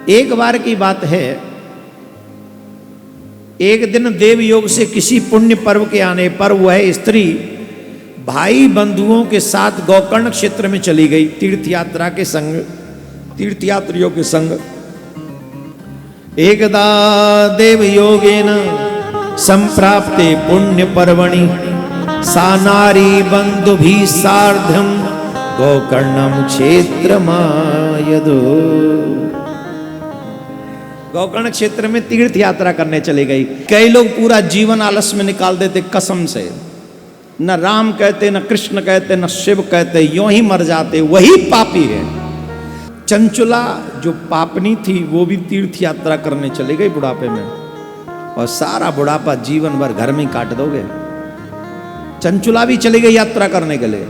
एक बार की बात है, एक दिन देव योग से किसी पुण्य पर्व के आने पर वह स्त्री भाई बंधुओं के साथ गोकर्ण क्षेत्र में चली गई तीर्थयात्रा के संग, तीर्थयात्रियों के संग। एकदा देव योगेन संप्राप्ते पुण्य पर्वणि सा नारी बंधु भी सार्धम गोकर्णम क्षेत्र मायदो। गोकर्ण क्षेत्र में तीर्थ यात्रा करने चली गई। कई लोग पूरा जीवन आलस में निकाल देते कसम से, न राम कहते, न कृष्ण कहते, न शिव कहते, यूं ही मर जाते, वही पापी है। चंचुला जो पापनी थी वो भी तीर्थ यात्रा करने चली गई बुढ़ापे में, और सारा बुढ़ापा जीवन भर घर में काट दोगे। चंचुला भी चली गई यात्रा करने के लिए,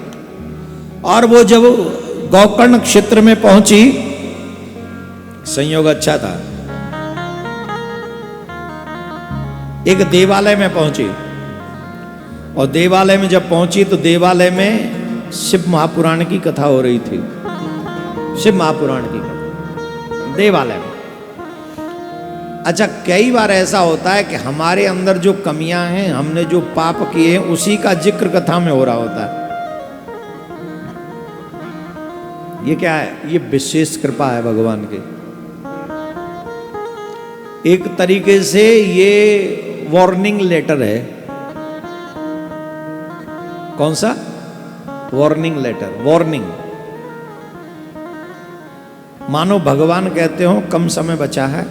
और वो जब गोकर्ण क्षेत्र में पहुंची, संयोग अच्छा था, एक देवालय में पहुंची, और देवालय में जब पहुंची तो देवालय में शिव महापुराण की कथा हो रही थी। शिव महापुराण की कथा देवालय में। अच्छा, कई बार ऐसा होता है कि हमारे अंदर जो कमियां हैं, हमने जो पाप किए हैं, उसी का जिक्र कथा में हो रहा होता है। ये क्या है? ये विशेष कृपा है भगवान की। एक तरीके से ये वार्निंग लेटर है। कौन सा? Warning letter, warning. मानो भगवान कहते हो कम समय बचा है,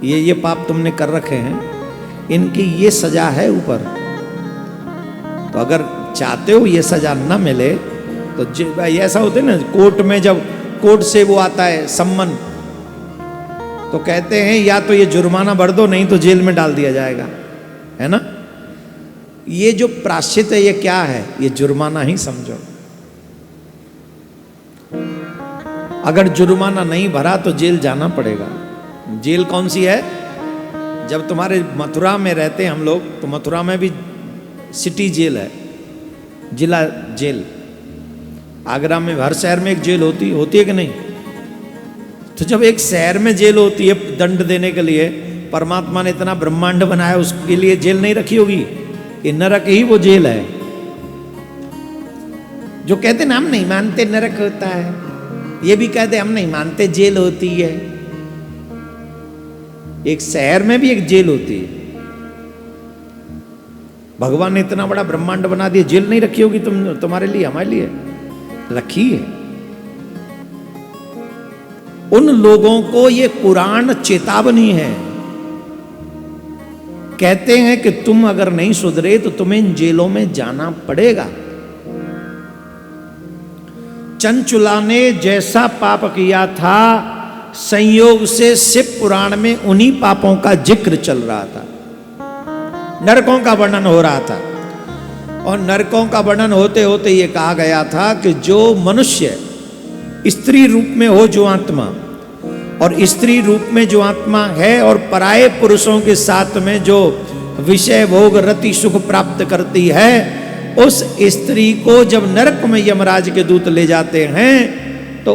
ये पाप तुमने कर रखे हैं, इनकी ये सजा है ऊपर। तो अगर चाहते हो ये सजा न मिले तो ऐसा होता है ना, कोर्ट में जब कोर्ट से वो आता है सम्मन, तो कहते हैं या तो ये जुर्माना भर दो, नहीं तो जेल में डाल दिया जाएगा, है ना। ये जो प्रायश्चित है ये क्या है? ये जुर्माना ही समझो। अगर जुर्माना नहीं भरा तो जेल जाना पड़ेगा। जेल कौन सी है? जब तुम्हारे मथुरा में रहते हैं हम लोग, तो मथुरा में भी सिटी जेल है, जिला जेल। आगरा में हर शहर में एक जेल होती है कि नहीं? तो जब एक शहर में जेल होती है दंड देने के लिए, परमात्मा ने इतना ब्रह्मांड बनाया, उसके लिए जेल नहीं रखी होगी? ये नरक ही वो जेल है। जो कहते ना हम नहीं मानते नरक होता है, ये भी कहते हम नहीं मानते जेल होती है। एक शहर में भी एक जेल होती है। भगवान ने इतना बड़ा ब्रह्मांड बना दिया, जेल नहीं रखी होगी तुम्हारे लिए, हमारे लिए रखी है। उन लोगों को ये पुराण चेतावनी है। कहते हैं कि तुम अगर नहीं सुधरे तो तुम्हें इन जेलों में जाना पड़ेगा। चंचुला ने जैसा पाप किया था, संयोग से शिव पुराण में उन्हीं पापों का जिक्र चल रहा था, नरकों का वर्णन हो रहा था। और नरकों का वर्णन होते होते ये कहा गया था कि जो मनुष्य स्त्री रूप में हो जो आत्मा, और स्त्री रूप में जो आत्मा है और पराये पुरुषों के साथ में जो विषय भोग रति सुख प्राप्त करती है, उस स्त्री को जब नरक में यमराज के दूत ले जाते हैं तो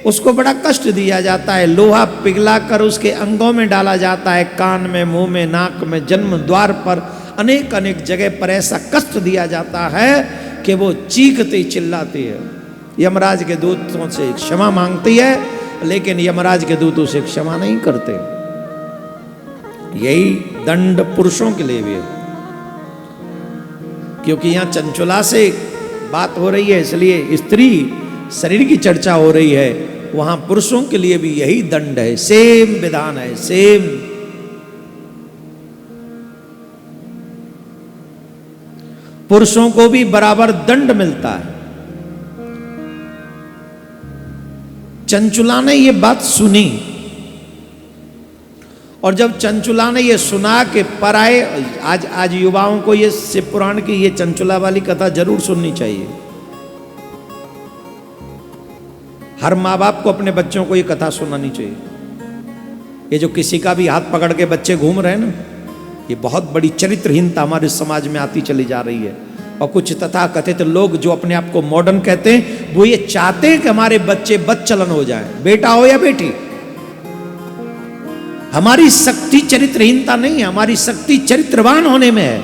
उसको बड़ा कष्ट दिया जाता है। लोहा पिघला कर उसके अंगों में डाला जाता है, कान में, मुंह में, नाक में, जन्म द्वार पर, अनेक अनेक जगह पर ऐसा कष्ट दिया जाता है कि वो चीखती चिल्लाती है। यमराज के दूतों से क्षमा मांगती है, लेकिन यमराज के दूत उसे क्षमा नहीं करते। यही दंड पुरुषों के लिए भी है, क्योंकि यहां चंचुला से बात हो रही है, इसलिए स्त्री शरीर की चर्चा हो रही है। वहां पुरुषों के लिए भी यही दंड है, सेम विधान है, सेम। पुरुषों को भी बराबर दंड मिलता है। चंचुला ने ये बात सुनी, और जब चंचुला ने ये सुना कि पराये, आज युवाओं को ये शिव पुराण की ये चंचुला वाली कथा जरूर सुननी चाहिए। हर माँ बाप को अपने बच्चों को ये कथा सुनानी चाहिए। ये जो किसी का भी हाथ पकड़ के बच्चे घूम रहे हैं ना, ये बहुत बड़ी चरित्रहीनता हमारे समाज में आती चली जा रही है। और कुछ तथाकथित लोग जो अपने आप को मॉडर्न कहते हैं, वो ये चाहते हैं कि हमारे बच्चे बदचलन हो जाएं, बेटा हो या बेटी, हमारी शक्ति चरित्रहीनता नहीं है, हमारी शक्ति चरित्रवान होने में है।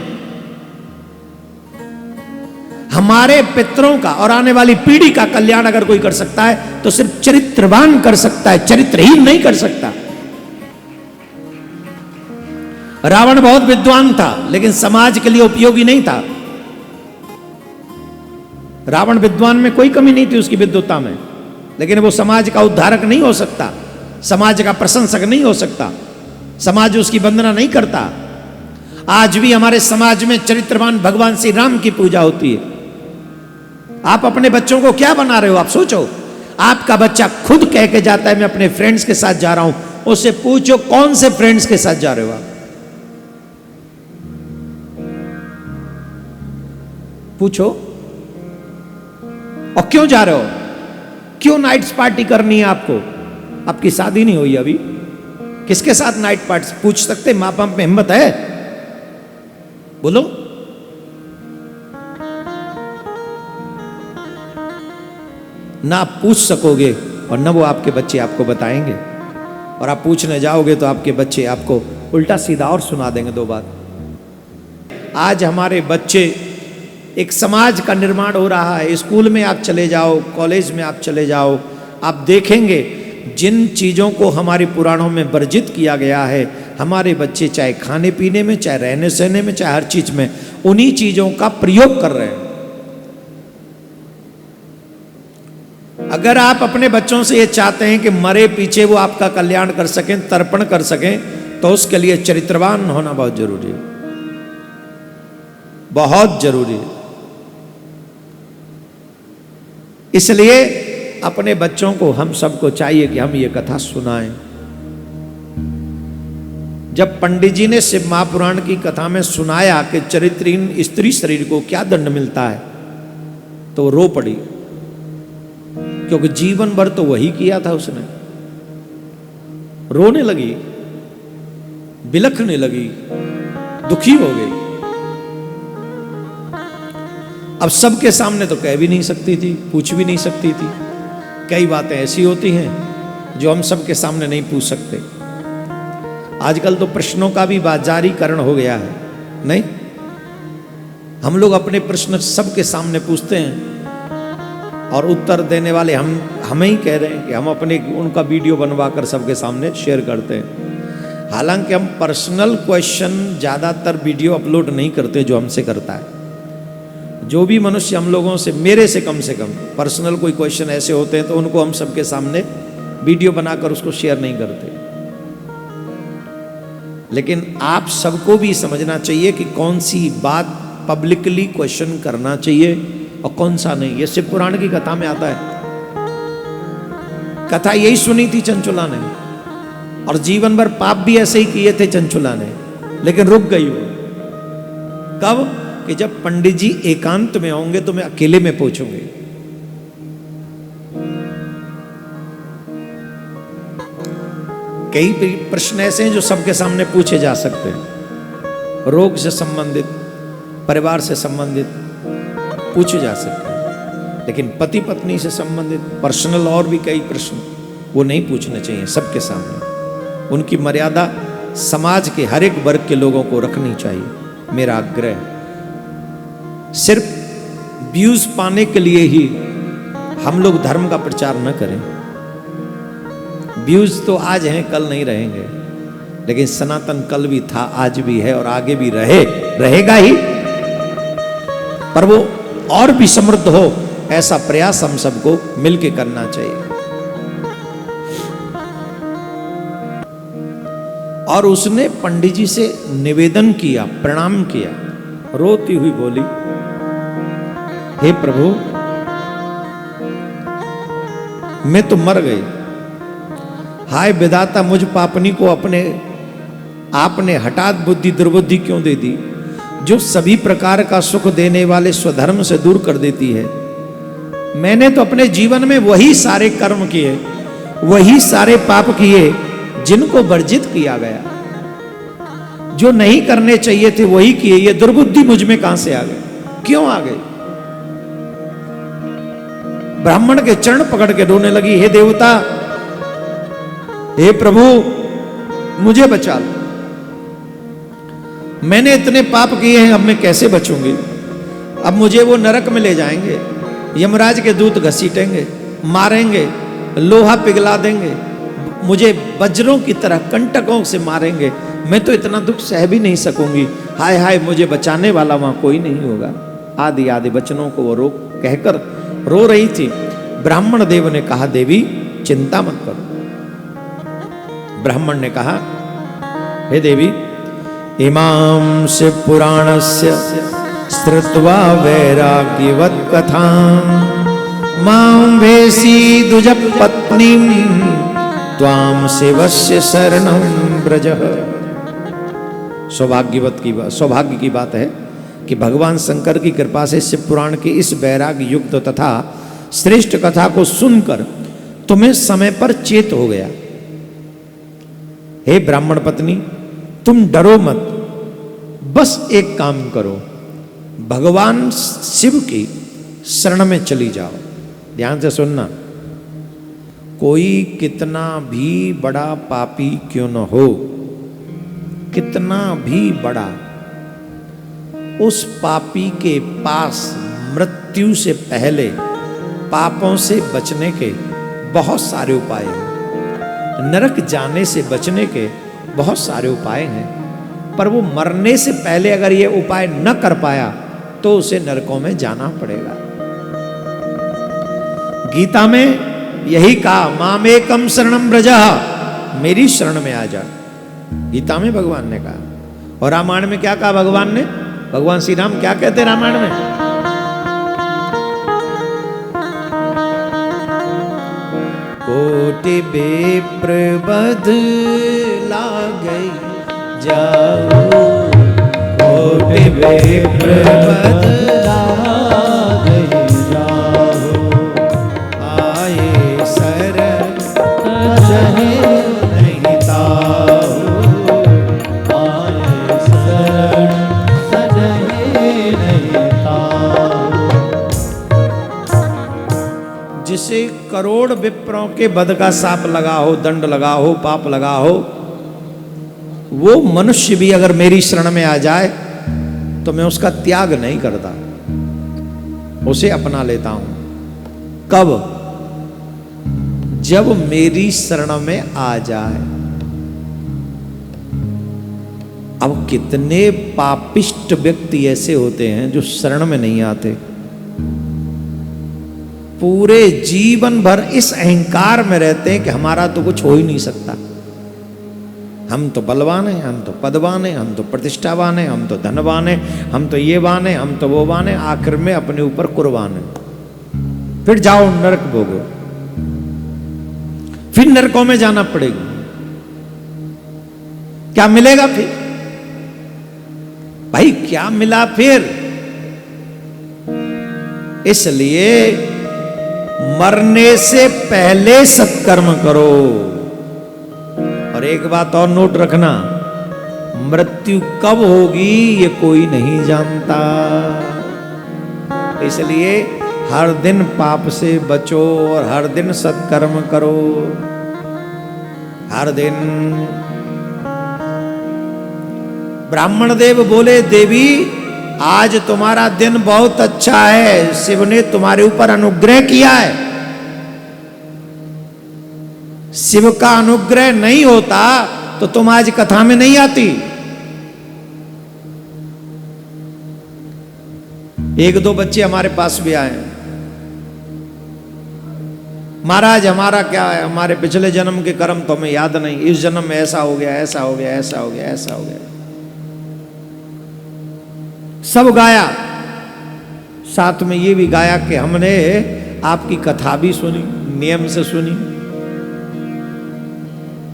हमारे पितरों का और आने वाली पीढ़ी का कल्याण अगर कोई कर सकता है तो सिर्फ चरित्रवान कर सकता है, चरित्रहीन नहीं कर सकता। रावण बहुत विद्वान था लेकिन समाज के लिए उपयोगी नहीं था। रावण विद्वान में कोई कमी नहीं थी उसकी विद्वता में, लेकिन वो समाज का उद्धारक नहीं हो सकता, समाज का प्रशंसक नहीं हो सकता, समाज उसकी वंदना नहीं करता। आज भी हमारे समाज में चरित्रवान भगवान श्री राम की पूजा होती है। आप अपने बच्चों को क्या बना रहे हो? आप सोचो। आपका बच्चा खुद कह के जाता है मैं अपने फ्रेंड्स के साथ जा रहा हूं, उससे पूछो कौन से फ्रेंड्स के साथ जा रहे हो आप? पूछो। और क्यों जा रहे हो? क्यों नाइट्स पार्टी करनी है आपको? आपकी शादी नहीं हुई अभी, किसके साथ नाइट पार्टी? पूछ सकते? मां बाप में हिम्मत है? बोलो। ना आप पूछ सकोगे और न वो आपके बच्चे आपको बताएंगे, और आप पूछने जाओगे तो आपके बच्चे आपको उल्टा सीधा और सुना देंगे दो बात। आज हमारे बच्चे, एक समाज का निर्माण हो रहा है। स्कूल में आप चले जाओ, कॉलेज में आप चले जाओ, आप देखेंगे जिन चीज़ों को हमारे पुराणों में वर्जित किया गया है, हमारे बच्चे चाहे खाने पीने में, चाहे रहने सहने में, चाहे हर चीज़ में उन्हीं चीज़ों का प्रयोग कर रहे हैं। अगर आप अपने बच्चों से ये चाहते हैं कि मरे पीछे वो आपका कल्याण कर सकें, तर्पण कर सकें, तो उसके लिए चरित्रवान होना बहुत जरूरी है, बहुत जरूरी है। इसलिए अपने बच्चों को हम सबको चाहिए कि हम ये कथा सुनाएं। जब पंडित जी ने शिव महापुराण की कथा में सुनाया कि चरित्रहीन स्त्री शरीर को क्या दंड मिलता है, तो वो रो पड़ी, क्योंकि जीवन भर तो वही किया था उसने। रोने लगी, बिलखने लगी, दुखी हो गई। अब सबके सामने तो कह भी नहीं सकती थी, पूछ भी नहीं सकती थी। कई बातें ऐसी होती हैं जो हम सबके सामने नहीं पूछ सकते। आजकल तो प्रश्नों का भी बाजारीकरण हो गया है, नहीं? हम लोग अपने प्रश्न सबके सामने पूछते हैं और उत्तर देने वाले हमें ही कह रहे हैं कि हम अपने उनका वीडियो बनवा कर सबके सामने शेयर करते हैं। हालांकि हम पर्सनल क्वेश्चन ज़्यादातर वीडियो अपलोड नहीं करते जो हमसे करता है। जो भी मनुष्य हम लोगों से, मेरे से कम पर्सनल कोई क्वेश्चन ऐसे होते हैं तो उनको हम सबके सामने वीडियो बनाकर उसको शेयर नहीं करते। लेकिन आप सबको भी समझना चाहिए कि कौन सी बात पब्लिकली क्वेश्चन करना चाहिए और कौन सा नहीं। ये शिव पुराण की कथा में आता है। कथा यही सुनी थी चंचुला ने, और जीवन भर पाप भी ऐसे ही किए थे चंचुला ने, लेकिन रुक गई वो। कब? कि जब पंडित जी एकांत में होंगे तो मैं अकेले में पूछूंगी। कई प्रश्न ऐसे हैं जो सबके सामने पूछे जा सकते हैं। रोग से संबंधित, परिवार से संबंधित पूछे जा सकते हैं, लेकिन पति पत्नी से संबंधित पर्सनल और भी कई प्रश्न वो नहीं पूछने चाहिए सबके सामने। उनकी मर्यादा समाज के हर एक वर्ग के लोगों को रखनी चाहिए। मेरा आग्रह, सिर्फ व्यूज पाने के लिए ही हम लोग धर्म का प्रचार न करें। व्यूज तो आज हैं, कल नहीं रहेंगे, लेकिन सनातन कल भी था, आज भी है और आगे भी रहेगा ही। पर वो और भी समृद्ध हो, ऐसा प्रयास हम सबको मिलके करना चाहिए। और उसने पंडित जी से निवेदन किया, प्रणाम किया, रोती हुई बोली, हे प्रभु, मैं तो मर गई। हाय विधाता, मुझ पापनी को आपने हठात बुद्धि दुर्बुद्धि क्यों दे दी, जो सभी प्रकार का सुख देने वाले स्वधर्म से दूर कर देती है। मैंने तो अपने जीवन में वही सारे कर्म किए, वही सारे पाप किए जिनको वर्जित किया गया। जो नहीं करने चाहिए थे वही किए। ये दुर्बुद्धि मुझ में कहां से आ गई, क्यों आ गई? ब्राह्मण के चरण पकड़ के रोने लगी, हे देवता, हे प्रभु, मुझे बचा लो, मैंने इतने पाप किए हैं, अब मैं कैसे बचूंगी? अब मुझे वो नरक में ले जाएंगे, यमराज के दूत घसीटेंगे, मारेंगे, लोहा पिघला देंगे, मुझे वज्रों की तरह कंटकों से मारेंगे, मैं तो इतना दुख सह भी नहीं सकूंगी। हाय हाय, मुझे बचाने वाला वहां कोई नहीं होगा। आदि आदि वचनों को वो रो कहकर रो रही थी। ब्राह्मण देव ने कहा, देवी चिंता मत करो। ब्राह्मण ने कहा, हे देवी, इमां शिव पुराणस्य श्रुत्वा वैराग्यवत् कथां मां भेषी दुज पत्नीं त्वां शिवस्य शरणं व्रजः। सौभाग्य की बात है कि भगवान शंकर की कृपा से शिव पुराण की इस वैराग्य युक्त तथा श्रेष्ठ कथा को सुनकर तुम्हें समय पर चेत हो गया। हे ब्राह्मण पत्नी, तुम डरो मत, बस एक काम करो, भगवान शिव की शरण में चली जाओ। ध्यान से सुनना, कोई कितना भी बड़ा पापी क्यों न हो, कितना भी बड़ा, उस पापी के पास मृत्यु से पहले पापों से बचने के बहुत सारे उपाय हैं, नरक जाने से बचने के बहुत सारे उपाय हैं, पर वो मरने से पहले अगर ये उपाय न कर पाया तो उसे नरकों में जाना पड़ेगा। गीता में यही कहा, मामेकम शरणम व्रजः, मेरी शरण में आ जा, गीता में भगवान ने कहा। और रामायण में क्या कहा भगवान ने? भगवान श्री राम क्या कहते हैं रामायण में? कोटि विप्र बदला गई जाओ, कोटि विप्र बदला गई जाओ, आए शरण सहे नहीं ताओ, आए शरण सहे नहीं ताओ। जिसे करोड़ विप्रों के बद का साप लगा हो, दंड लगा हो, पाप लगा हो, वो मनुष्य भी अगर मेरी शरण में आ जाए तो मैं उसका त्याग नहीं करता, उसे अपना लेता हूं। कब? जब मेरी शरण में आ जाए। अब कितने पापिष्ट व्यक्ति ऐसे होते हैं जो शरण में नहीं आते, पूरे जीवन भर इस अहंकार में रहते हैं कि हमारा तो कुछ हो ही नहीं सकता, हम तो बलवान हैं, हम तो पदवान हैं, हम तो प्रतिष्ठावान हैं, हम तो धनवान हैं, हम तो ये वान हैं, हम तो वो वान हैं, आखिर में अपने ऊपर कुर्बान है। फिर जाओ नरक भोगो, फिर नरकों में जाना पड़ेगा। क्या मिलेगा फिर? भाई क्या मिला फिर? इसलिए मरने से पहले सत्कर्म करो। और एक बात और नोट रखना, मृत्यु कब होगी ये कोई नहीं जानता, इसलिए हर दिन पाप से बचो और हर दिन सत्कर्म करो, हर दिन। ब्राह्मण देव बोले, देवी आज तुम्हारा दिन बहुत अच्छा है, शिव ने तुम्हारे ऊपर अनुग्रह किया है। शिव का अनुग्रह नहीं होता तो तुम आज कथा में नहीं आती। एक दो बच्चे हमारे पास भी आए, महाराज हमारा क्या है, हमारे पिछले जन्म के कर्म तो हमें याद नहीं, इस जन्म में ऐसा हो गया, ऐसा हो गया, ऐसा हो गया, ऐसा हो गया। सब गाया, साथ में ये भी गाया कि हमने आपकी कथा भी सुनी, नियम से सुनी,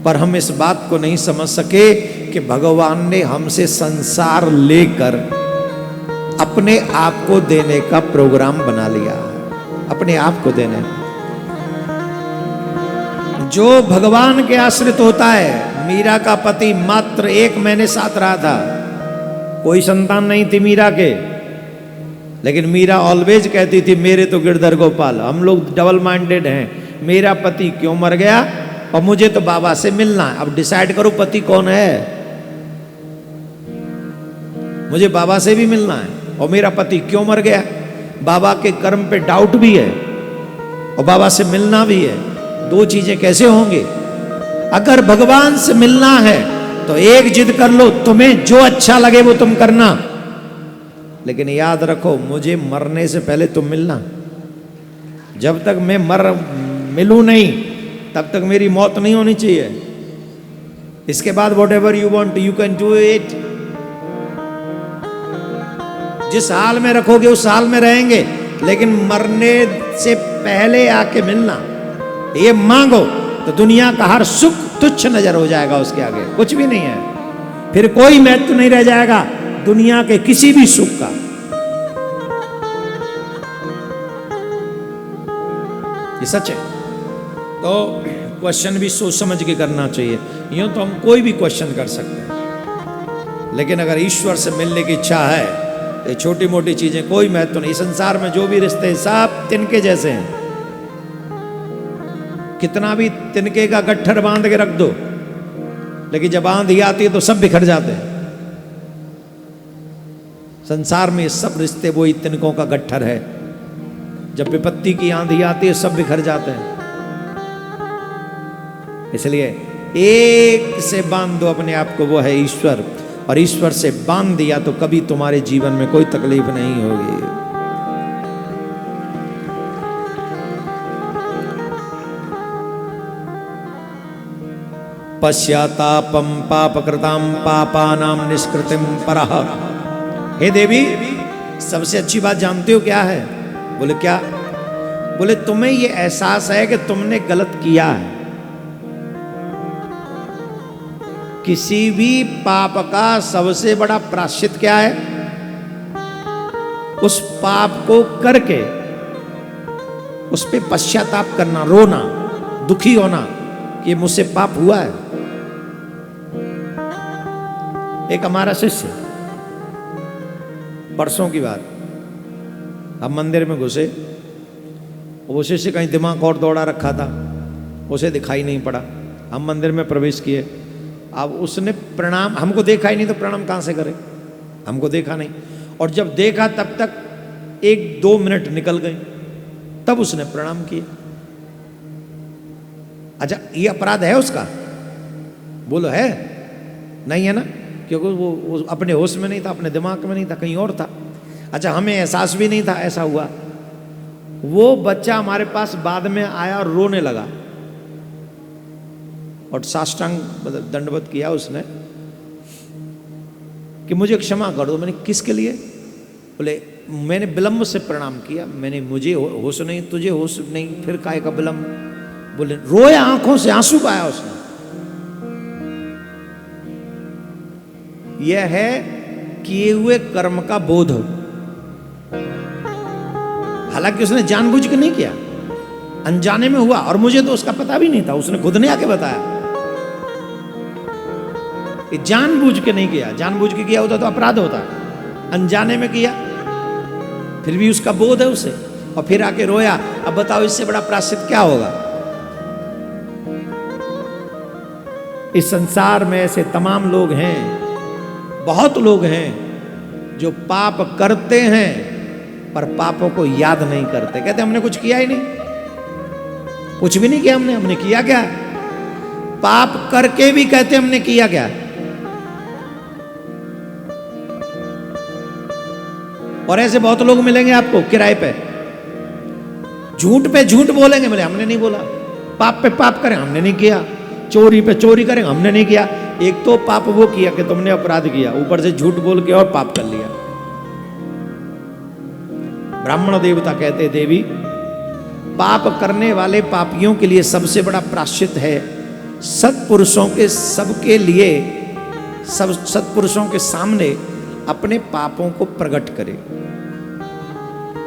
पर हम इस बात को नहीं समझ सके कि भगवान ने हमसे संसार लेकर अपने आप को देने का प्रोग्राम बना लिया, अपने आप को देने। जो भगवान के आश्रित होता है, मीरा का पति मात्र 1 महीने साथ रहा था, कोई संतान नहीं थी मीरा के, लेकिन मीरा ऑलवेज कहती थी मेरे तो गिरधर गोपाल। हम लोग डबल माइंडेड हैं, मेरा पति क्यों मर गया और मुझे तो बाबा से मिलना है। अब डिसाइड करो पति कौन है। मुझे बाबा से भी मिलना है और मेरा पति क्यों मर गया, बाबा के कर्म पे डाउट भी है और बाबा से मिलना भी है। दो चीजें कैसे होंगे? अगर भगवान से मिलना है तो एक जिद कर लो, तुम्हें जो अच्छा लगे वो तुम करना, लेकिन याद रखो मुझे मरने से पहले तुम मिलना। जब तक मैं मिलूं नहीं तब तक मेरी मौत नहीं होनी चाहिए। इसके बाद what ever you want you can do it. जिस हाल में रखोगे उस हाल में रहेंगे, लेकिन मरने से पहले आके मिलना। ये मांगो तो दुनिया का हर सुख तुच्छ नजर हो जाएगा, उसके आगे कुछ भी नहीं है। फिर कोई महत्व नहीं रह जाएगा दुनिया के किसी भी सुख का। ये सच है। तो क्वेश्चन भी सोच समझ के करना चाहिए। यूं तो हम कोई भी क्वेश्चन कर सकते हैं, लेकिन अगर ईश्वर से मिलने की इच्छा है तो ये छोटी मोटी चीजें कोई महत्व नहीं। संसार में जो भी रिश्ते हैं सब तिनके जैसे हैं। कितना भी तिनके का गट्ठर बांध के रख दो, लेकिन जब आंधी आती है तो सब बिखर जाते हैं। संसार में सब रिश्ते वही तिनकों का गट्ठर है। जब विपत्ति की आंधी आती है सब बिखर जाते हैं। इसलिए एक से बांध दो अपने आप को, वो है ईश्वर। और ईश्वर से बांध दिया तो कभी तुम्हारे जीवन में कोई तकलीफ नहीं होगी। पश्चातापम पापकृताम पापानाम निष्कृतिम परः। हे देवी, सबसे अच्छी बात जानते हो क्या है? बोले क्या? बोले तुम्हें ये एहसास है कि तुमने गलत किया है। किसी भी पाप का सबसे बड़ा प्रायश्चित क्या है? उस पाप को करके उस पे पश्चाताप करना, रोना, दुखी होना कि मुझसे पाप हुआ है। एक हमारा शिष्य, परसों की बात, हम मंदिर में घुसे, वो शिष्य कहीं दिमाग और दौड़ा रखा था, उसे दिखाई नहीं पड़ा। हम मंदिर में प्रवेश किए। अब उसने प्रणाम, हमको देखा ही नहीं तो प्रणाम कहाँ से करे? हमको देखा नहीं, और जब देखा तब तक 1-2 मिनट निकल गए, तब उसने प्रणाम किया। अच्छा, ये अपराध है उसका? बोलो है? नहीं है ना, क्योंकि वो अपने होश में नहीं था, अपने दिमाग में नहीं था, कहीं और था। अच्छा, हमें एहसास भी नहीं था ऐसा हुआ। वो बच्चा हमारे पास बाद में आया और रोने लगा और साष्टांग दंडवत किया उसने कि मुझे क्षमा कर दो। मैंने किसके लिए? बोले मैंने विलंब से प्रणाम किया, मैंने, मुझे होश नहीं, तुझे होश नहीं, फिर काहे का विलंब? बोले रोया, आंखों से आंसू पाया उसने। यह है किए हुए कर्म का बोध। हालांकि उसने जानबूझ के नहीं किया, अनजाने में हुआ, और मुझे तो उसका पता भी नहीं था, उसने खुद ने आके बताया। जानबूझ के नहीं किया, जानबूझ के किया होता तो अपराध होता, अनजाने में किया, फिर भी उसका बोध है उसे, और फिर आके रोया। अब बताओ इससे बड़ा प्रायश्चित क्या होगा? इस संसार में ऐसे तमाम लोग हैं, बहुत लोग हैं जो पाप करते हैं पर पापों को याद नहीं करते। कहते हमने कुछ किया ही नहीं, कुछ भी नहीं किया हमने किया क्या? पाप करके भी कहते हमने किया क्या? और ऐसे बहुत लोग मिलेंगे आपको किराए पे झूठ बोलेंगे, बोले हमने नहीं बोला। पाप पे पाप करें, हमने नहीं किया। चोरी पे चोरी करें, हमने नहीं किया। एक तो पाप वो किया कि तुमने अपराध किया, ऊपर से झूठ बोल के और पाप कर लिया। ब्राह्मण देवता कहते, देवी पाप करने वाले पापियों के लिए सबसे बड़ा प्रायश्चित है सत्पुरुषों के, सबके लिए, सब सत्पुरुषों के सामने अपने पापों को प्रकट करे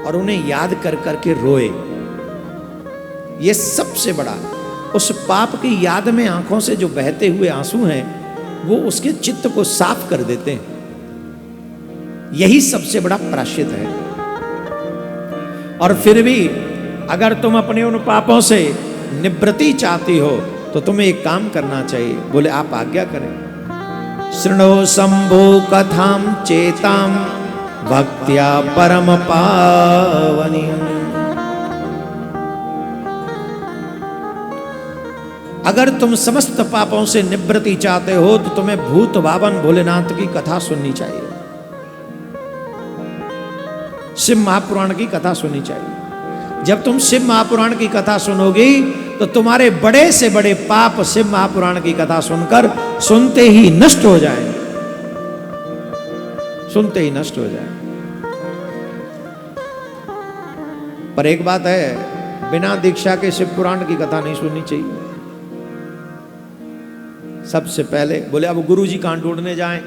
और उन्हें याद कर करके रोए। ये सबसे बड़ा, उस पाप की याद में आंखों से जो बहते हुए आंसू हैं वो उसके चित्त को साफ कर देते हैं। यही सबसे बड़ा प्रायश्चित है। और फिर भी अगर तुम अपने उन पापों से निवृत्ति चाहती हो तो तुम्हें एक काम करना चाहिए। बोले आप आज्ञा करें। शृणो शंभो कथाम चेताम भक्त्या परम पावनी। अगर तुम समस्त पापों से निवृत्ति चाहते हो तो तुम्हें भूत भावन भोलेनाथ की कथा सुननी चाहिए, शिव महापुराण की कथा सुननी चाहिए। जब तुम शिव महापुराण की कथा सुनोगी तो तुम्हारे बड़े से बड़े पाप शिव महापुराण की कथा सुनकर सुनते ही नष्ट हो जाएंगे, सुनते ही नष्ट हो जाएंगे। पर एक बात है, बिना दीक्षा के शिव पुराण की कथा नहीं सुननी चाहिए। सबसे पहले बोले अब गुरुजी कहाँ ढूंढने जाएं?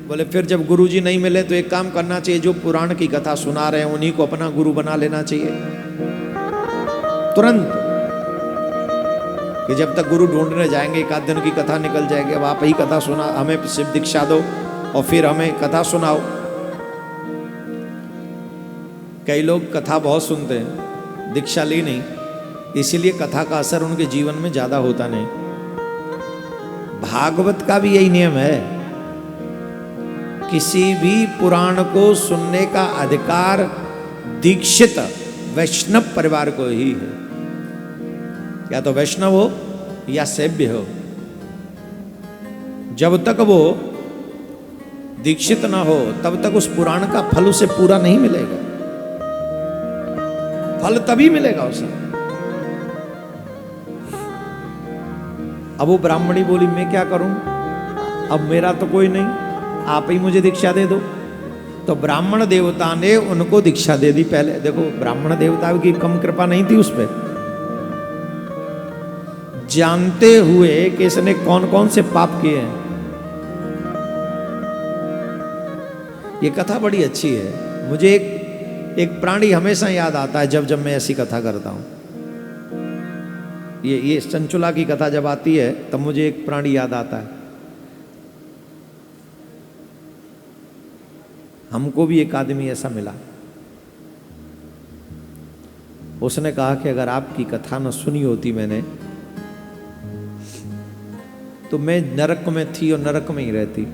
बोले फिर जब गुरुजी नहीं मिले तो एक काम करना चाहिए, जो पुराण की कथा सुना रहे हैं उन्हीं को अपना गुरु बना लेना चाहिए तुरंत। कि जब तक गुरु ढूंढने जाएंगे एक आध दिन की कथा निकल जाएगी। अब आप ही कथा सुना, हमें शिव दीक्षा दो और फिर हमें कथा सुनाओ। कई लोग कथा बहुत सुनते हैं, दीक्षा ली नहीं, इसीलिए कथा का असर उनके जीवन में ज्यादा होता नहीं। भागवत का भी यही नियम है, किसी भी पुराण को सुनने का अधिकार दीक्षित वैष्णव परिवार को ही है। या तो वैष्णव हो या सेव्य हो, जब तक वो दीक्षित ना हो तब तक उस पुराण का फल उसे पूरा नहीं मिलेगा। फल तभी मिलेगा उसे। अब वो ब्राह्मणी बोली मैं क्या करूं, अब मेरा तो कोई नहीं, आप ही मुझे दीक्षा दे दो। तो ब्राह्मण देवता ने उनको दीक्षा दे दी पहले। देखो ब्राह्मण देवता की कम कृपा नहीं थी उस पर, जानते हुए कि इसने कौन कौन से पाप किए हैं। ये कथा बड़ी अच्छी है। मुझे एक प्राणी हमेशा याद आता है जब जब मैं ऐसी कथा करता हूं। ये चंचुला की कथा जब आती है तब मुझे एक प्राणी याद आता है। हमको भी एक आदमी ऐसा मिला, उसने कहा कि अगर आपकी कथा न सुनी होती मैंने तो मैं नरक में थी और नरक में ही रहती।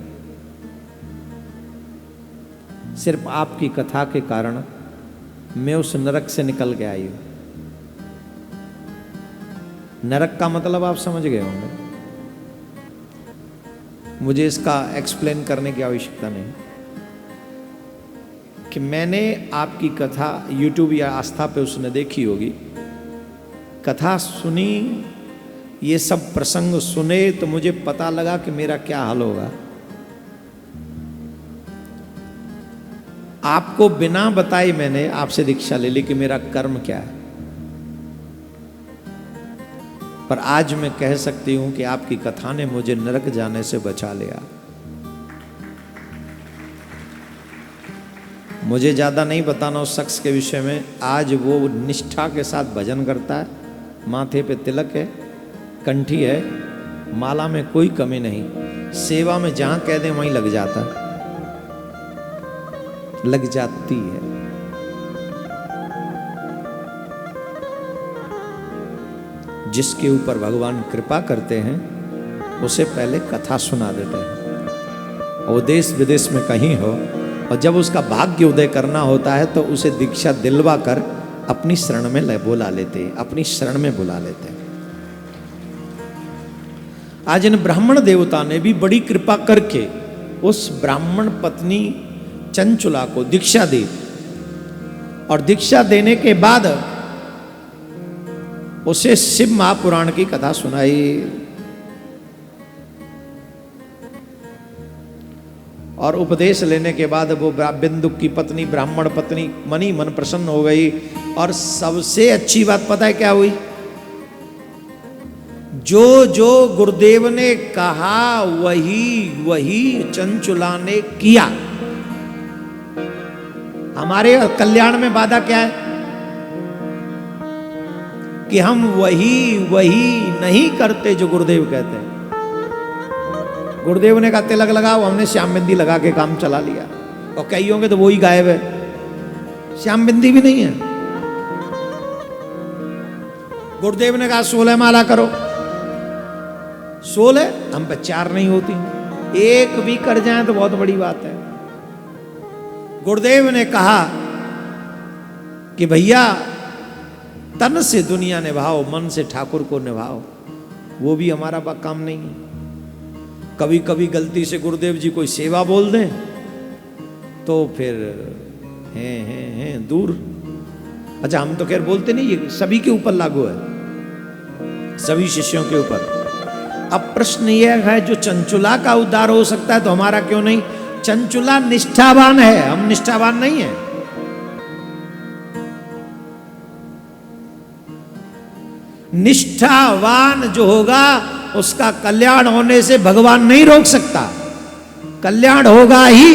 सिर्फ आपकी कथा के कारण मैं उस नरक से निकल के आई हूं। नरक का मतलब आप समझ गए होंगे, मुझे इसका एक्सप्लेन करने की आवश्यकता नहीं। कि मैंने आपकी कथा YouTube या आस्था पे उसने देखी होगी, कथा सुनी, ये सब प्रसंग सुने तो मुझे पता लगा कि मेरा क्या हाल होगा। आपको बिना बताए मैंने आपसे दीक्षा ले ली कि मेरा कर्म क्या है। पर आज मैं कह सकती हूं कि आपकी कथा ने मुझे नरक जाने से बचा लिया। मुझे ज़्यादा नहीं बताना उस शख्स के विषय में। आज वो निष्ठा के साथ भजन करता है, माथे पे तिलक है, कंठी है, माला में कोई कमी नहीं, सेवा में जहाँ कह दें वहीं लग जाता है, लग जाती है। जिसके ऊपर भगवान कृपा करते हैं उसे पहले कथा सुना देते हैं। वो देश विदेश में कहीं हो और जब उसका भाग्य उदय करना होता है तो उसे दीक्षा दिलवा कर अपनी शरण में बुला लेते हैं, अपनी शरण में बुला लेते हैं। आज इन ब्राह्मण देवता ने भी बड़ी कृपा करके उस ब्राह्मण पत्नी चंचुला को दीक्षा दी और दीक्षा देने के बाद उसे शिव महापुराण की कथा सुनाई। और उपदेश लेने के बाद वो बिंदु की पत्नी, ब्राह्मण पत्नी मनी मन प्रसन्न हो गई। और सबसे अच्छी बात पता है क्या हुई? जो जो गुरुदेव ने कहा वही वही चंचुला ने किया। हमारे कल्याण में बाधा क्या है कि हम वही वही नहीं करते जो गुरुदेव कहते हैं। गुरुदेव ने कहा तिलक लगाओ, हमने श्याम बिंदी लगा के काम चला लिया। और कई होंगे तो वो ही गायब है, श्याम बिंदी भी नहीं है। गुरुदेव ने कहा 16 माला करो, 16, हम पे 4 नहीं होती, एक भी कर जाए तो बहुत बड़ी बात है। गुरुदेव ने कहा कि भैया तन से दुनिया निभाओ, मन से ठाकुर को निभाओ, वो भी हमारा काम नहीं है। कभी कभी गलती से गुरुदेव जी कोई सेवा बोल दें तो फिर हैं दूर। अच्छा, हम तो खैर बोलते नहीं, ये सभी के ऊपर लागू है, सभी शिष्यों के ऊपर। अब प्रश्न यह है, जो चंचुला का उद्धार हो सकता है तो हमारा क्यों नहीं? चंचुला निष्ठावान है, हम निष्ठावान नहीं है। निष्ठावान जो होगा उसका कल्याण होने से भगवान नहीं रोक सकता, कल्याण होगा ही।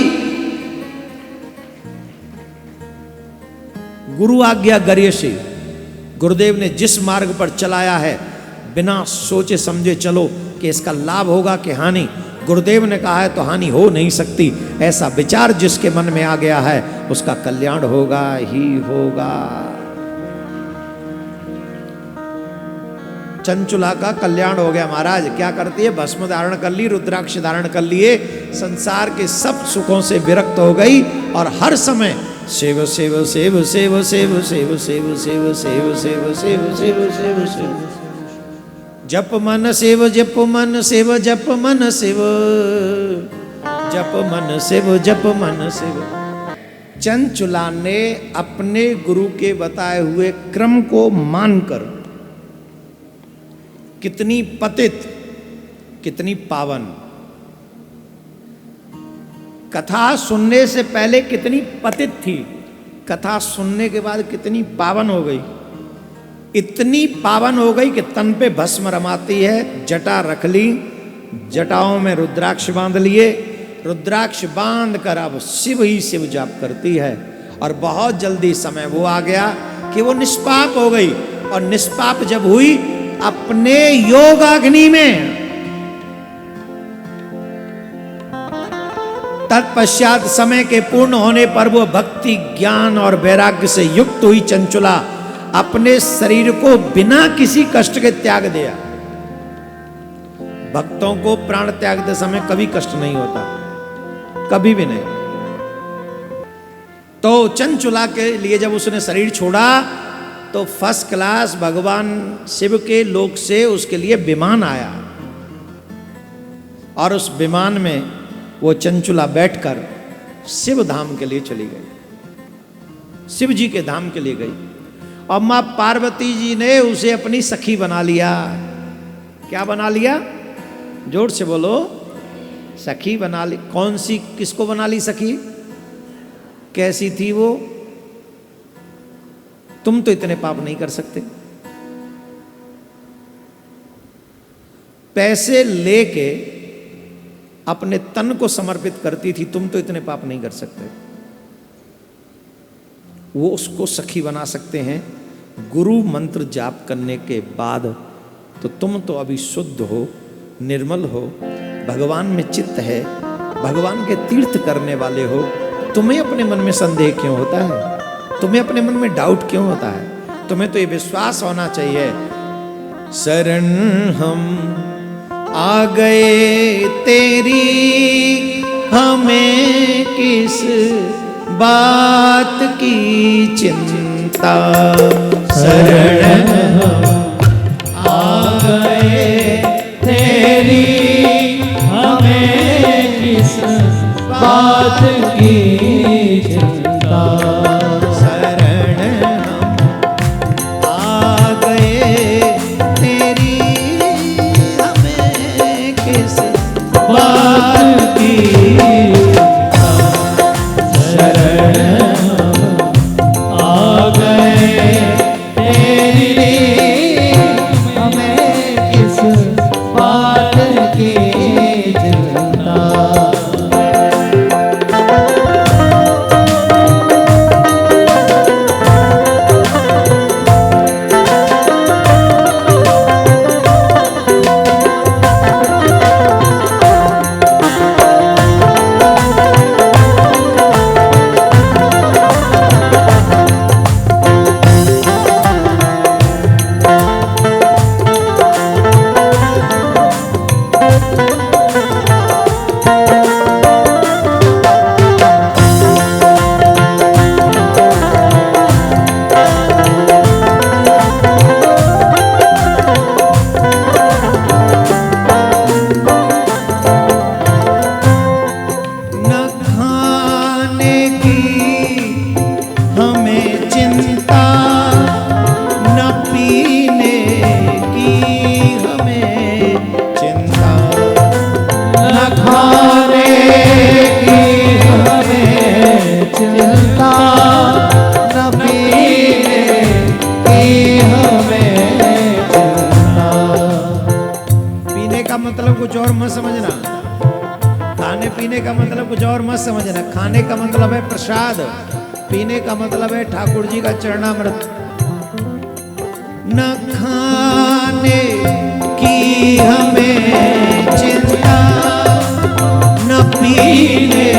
गुरु आज्ञा गर्य से गुरुदेव ने जिस मार्ग पर चलाया है, बिना सोचे समझे चलो कि इसका लाभ होगा कि हानि, गुरुदेव ने कहा है तो हानि हो नहीं सकती, ऐसा विचार जिसके मन में आ गया है उसका कल्याण होगा ही होगा। चंचुला का कल्याण हो गया महाराज। क्या करती है? भस्म धारण कर ली, रुद्राक्ष धारण कर लिए, संसार के सब सुखों से विरक्त हो गई और हर समय save save save save save save save save save save save save save save जप मन सेव जप मन सेव जप मन सेव जप मन सेव जप मन सेव। चंचुला ने अपने गुरु के बताए हुए क्रम को मानकर कितनी पतित कितनी पावन, कथा सुनने से पहले कितनी पतित थी, कथा सुनने के बाद कितनी पावन हो गई। इतनी पावन हो गई कि तन पे भस्म रमाती है, जटा रख ली, जटाओं में रुद्राक्ष बांध लिए, रुद्राक्ष बांध कर अब शिव ही शिव जाप करती है। और बहुत जल्दी समय वो आ गया कि वो निष्पाप हो गई, और निष्पाप जब हुई अपने योग अग्नि में, तत्पश्चात समय के पूर्ण होने पर वो भक्ति ज्ञान और वैराग्य से युक्त हुई चंचुला अपने शरीर को बिना किसी कष्ट के त्याग दिया। भक्तों को प्राण त्यागते समय कभी कष्ट नहीं होता, कभी भी नहीं। तो चंचुला के लिए जब उसने शरीर छोड़ा तो फर्स्ट क्लास भगवान शिव के लोक से उसके लिए विमान आया, और उस विमान में वो चंचुला बैठकर शिव धाम के लिए चली गई, शिव जी के धाम के लिए गई। और मां पार्वती जी ने उसे अपनी सखी बना लिया। क्या बना लिया? जोर से बोलो। सखी बना ली। कौन सी, किसको बना ली सखी? कैसी थी वो? तुम तो इतने पाप नहीं कर सकते, पैसे लेके अपने तन को समर्पित करती थी, तुम तो इतने पाप नहीं कर सकते। वो उसको सखी बना सकते हैं गुरु मंत्र जाप करने के बाद। तो तुम तो अभी शुद्ध हो, निर्मल हो, भगवान में चित्त है, भगवान के तीर्थ करने वाले हो, तुम्हें अपने मन में संदेह क्यों होता है? तुम्हें अपने मन में डाउट क्यों होता है? तुम्हें तो ये विश्वास होना चाहिए, शरण हम आ गए तेरी, हमें किस बात की चिंता। शरण हम आ गए तेरी, हमें किस बात की चिंता। शरण हम आ गए तेरी, हमें किस बात की चिंता। शरण हम आ गए तेरी, कुछ और मत समझना। खाने पीने का मतलब कुछ और मत समझना। खाने का मतलब है प्रसाद, पीने का मतलब है ठाकुर जी का चरणामृत। न खाने की हमें चिंता, न पीने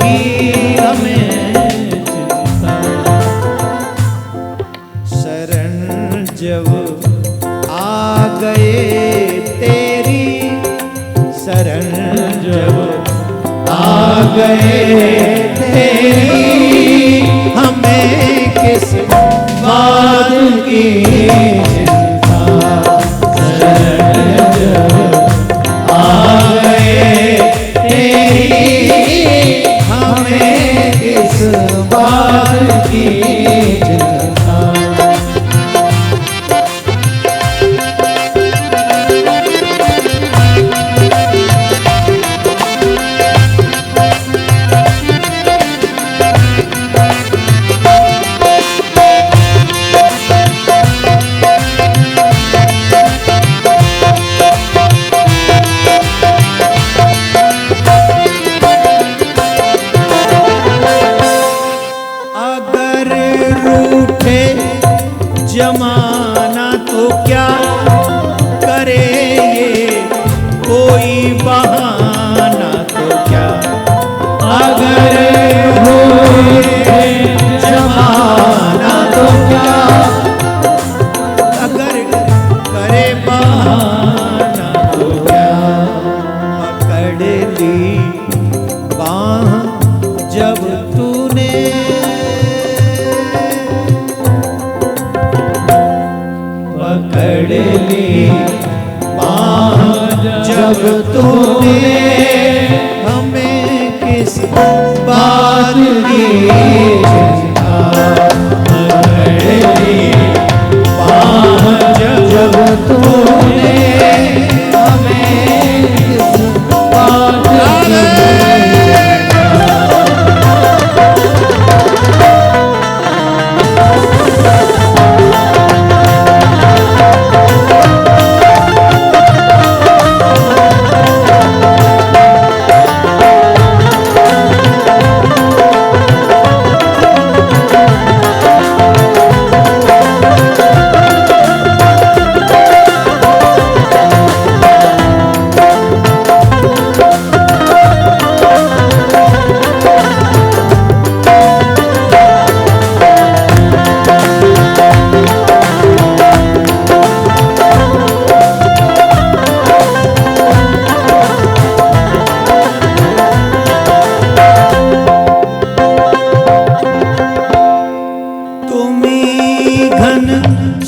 की हमें चिंता, शरण जब आ गए तेरी, शरण जब आ गए तेरी, हमें किस बात की चिंता, शरण जब आ गए तेरी, हमें किस बात की चिंता। जमाना तो क्या करे ये कोई बहाना तो क्या, अगर होए जमाना तो क्या, अगर करे बहाना तो क्या, पकड़ ली बाह जब तूने, पकड़ ली बाह जब तूने, हमें किस बात की चिंता, पकड़ ली बाह जब तूने, हमें किस बात की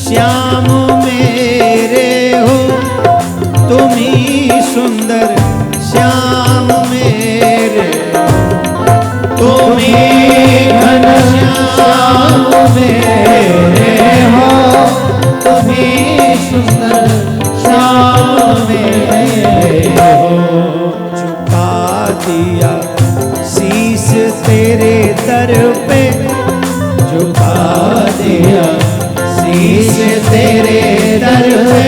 श्याम मेरे हो, तुम ही सुंदर श्याम मेरे, तुम ही घन श्याम मेरे हो, तुम ही सुंदर श्याम मेरे हो। झुका दिया शीश तेरे दर पे, झुका दिया शीश तेरे दर पे,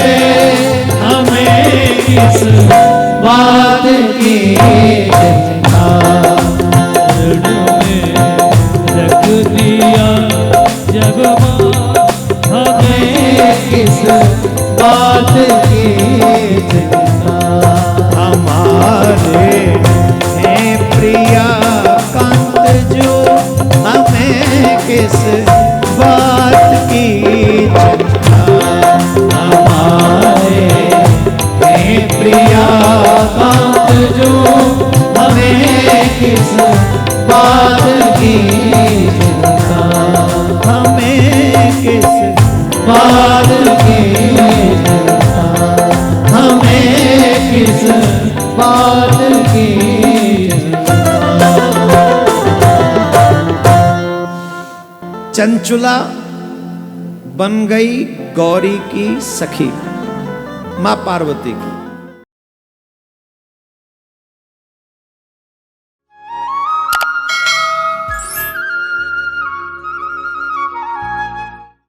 हमें किस बात की चिंता, में रख दिया जब हमें किस बात की चिंता। हमारे हैं प्रिया कांत जो, हमें किस बात की चिंता, हमारे हैं प्रिया कांत जो, हमें किस बात की चिंता, हमें किस बात की चिंता, हमें किस बात की चिंता। चंचुला बन गई गौरी की सखी, मां पार्वती की।